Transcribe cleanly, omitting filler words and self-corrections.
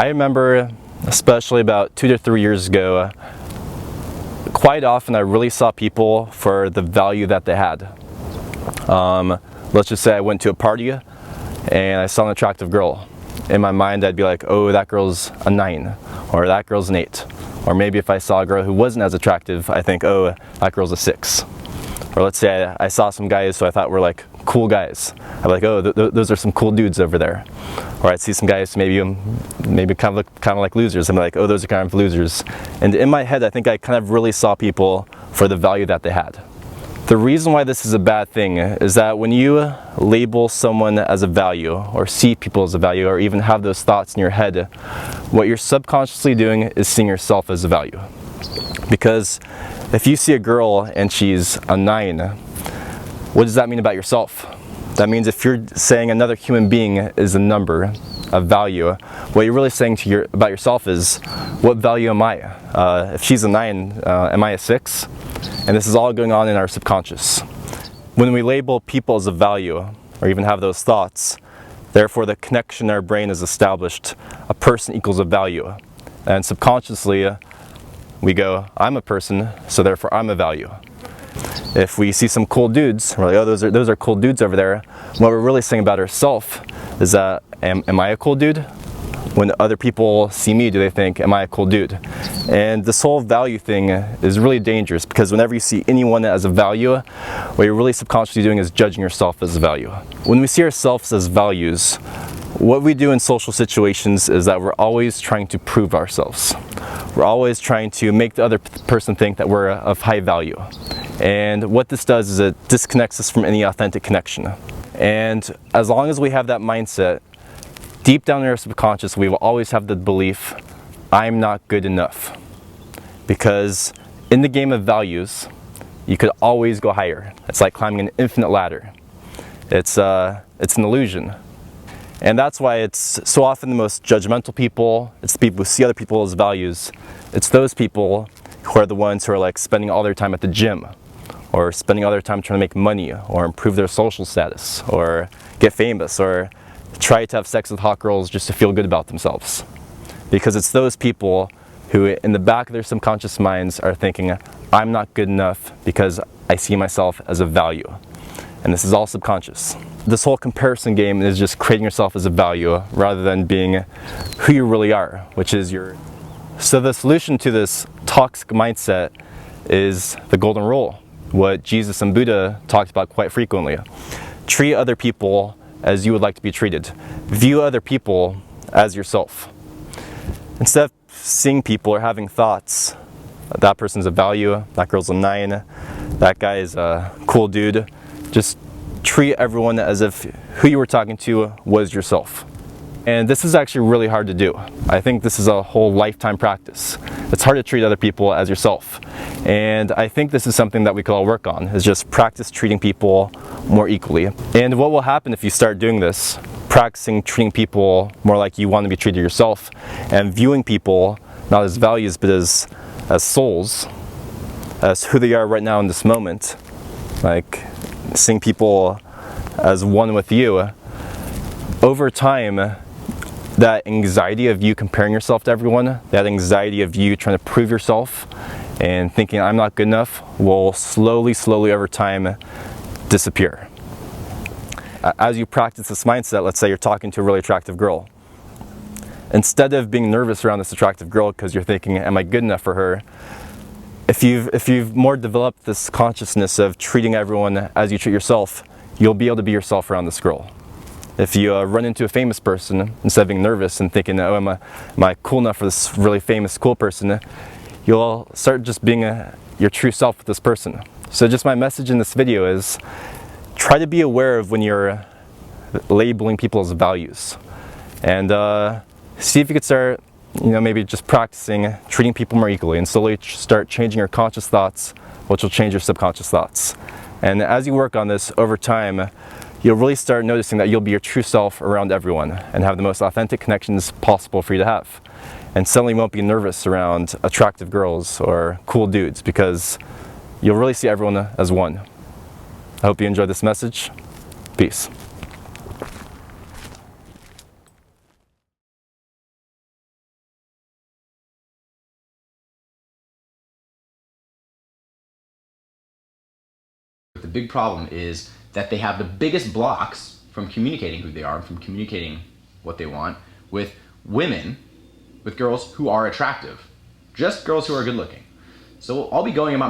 I remember, especially about 2 to 3 years ago, quite often I really saw people for the value that they had. Let's just say I went to a party and I saw an attractive girl. In my mind I'd be like, oh, that girl's a 9, or that girl's an 8. Or maybe if I saw a girl who wasn't as attractive, I think, oh, that girl's a 6. Or let's say I saw some guys who I thought were like cool guys. I'd be like, oh, those are some cool dudes over there. Or I'd see some guys maybe kind of like losers. I'm like, oh, those are kind of losers. And in my head, I think I kind of really saw people for the value that they had. The reason why this is a bad thing is that when you label someone as a value, or see people as a value, or even have those thoughts in your head, what you're subconsciously doing is seeing yourself as a value. Because if you see a girl and she's a 9, what does that mean about yourself? That means if you're saying another human being is a number, a value, what you're really saying about yourself is, what value am I? If she's a 9, am I a 6? And this is all going on in our subconscious. When we label people as a value, or even have those thoughts, therefore the connection in our brain is established, a person equals a value. And subconsciously, we go, I'm a person, so therefore I'm a value. If we see some cool dudes, we're like, oh, those are cool dudes over there. What we're really saying about ourselves is that, am I a cool dude? When other people see me, do they think, am I a cool dude? And this whole value thing is really dangerous, because whenever you see anyone as a value, what you're really subconsciously doing is judging yourself as a value. When we see ourselves as values, what we do in social situations is that we're always trying to prove ourselves. We're always trying to make the other person think that we're of high value. And what this does is it disconnects us from any authentic connection. And as long as we have that mindset, deep down in our subconscious, we will always have the belief, I'm not good enough. Because in the game of values, you could always go higher. It's like climbing an infinite ladder. It's an illusion. And that's why it's so often the most judgmental people, it's the people who see other people as values, it's those people who are the ones who are like spending all their time at the gym, or spending all their time trying to make money, or improve their social status, or get famous, or try to have sex with hot girls just to feel good about themselves. Because it's those people who in the back of their subconscious minds are thinking, I'm not good enough because I see myself as a value. And this is all subconscious. This whole comparison game is just creating yourself as a value rather than being who you really are, which is your... So the solution to this toxic mindset is the golden rule, what Jesus and Buddha talked about quite frequently. Treat other people as you would like to be treated. View other people as yourself. Instead of seeing people or having thoughts, that person's a value, that girl's a 9, that guy is a cool dude, just treat everyone as if who you were talking to was yourself. And this is actually really hard to do. I think this is a whole lifetime practice. It's hard to treat other people as yourself. And I think this is something that we could all work on, is just practice treating people more equally. And what will happen if you start doing this, practicing treating people more like you want to be treated yourself, and viewing people not as values but as souls, as who they are right now in this moment, like seeing people as one with you, over time, that anxiety of you comparing yourself to everyone, that anxiety of you trying to prove yourself and thinking I'm not good enough, will slowly over time disappear. As you practice this mindset, let's say you're talking to a really attractive girl. Instead of being nervous around this attractive girl because you're thinking, am I good enough for her? If you've more developed this consciousness of treating everyone as you treat yourself, you'll be able to be yourself around this girl. If you run into a famous person, instead of being nervous and thinking, oh, am I cool enough for this really famous, cool person, you'll start just being your true self with this person. So just my message in this video is, try to be aware of when you're labeling people as values. And see if you could start, maybe just practicing treating people more equally, and slowly start changing your conscious thoughts, which will change your subconscious thoughts. And as you work on this over time, you'll really start noticing that you'll be your true self around everyone and have the most authentic connections possible for you to have. And suddenly you won't be nervous around attractive girls or cool dudes, because you'll really see everyone as one. I hope you enjoyed this message. Peace. big problem is that they have the biggest blocks from communicating who they are, from communicating what they want with women, with girls who are attractive. Just girls who are good looking. So I'll be going about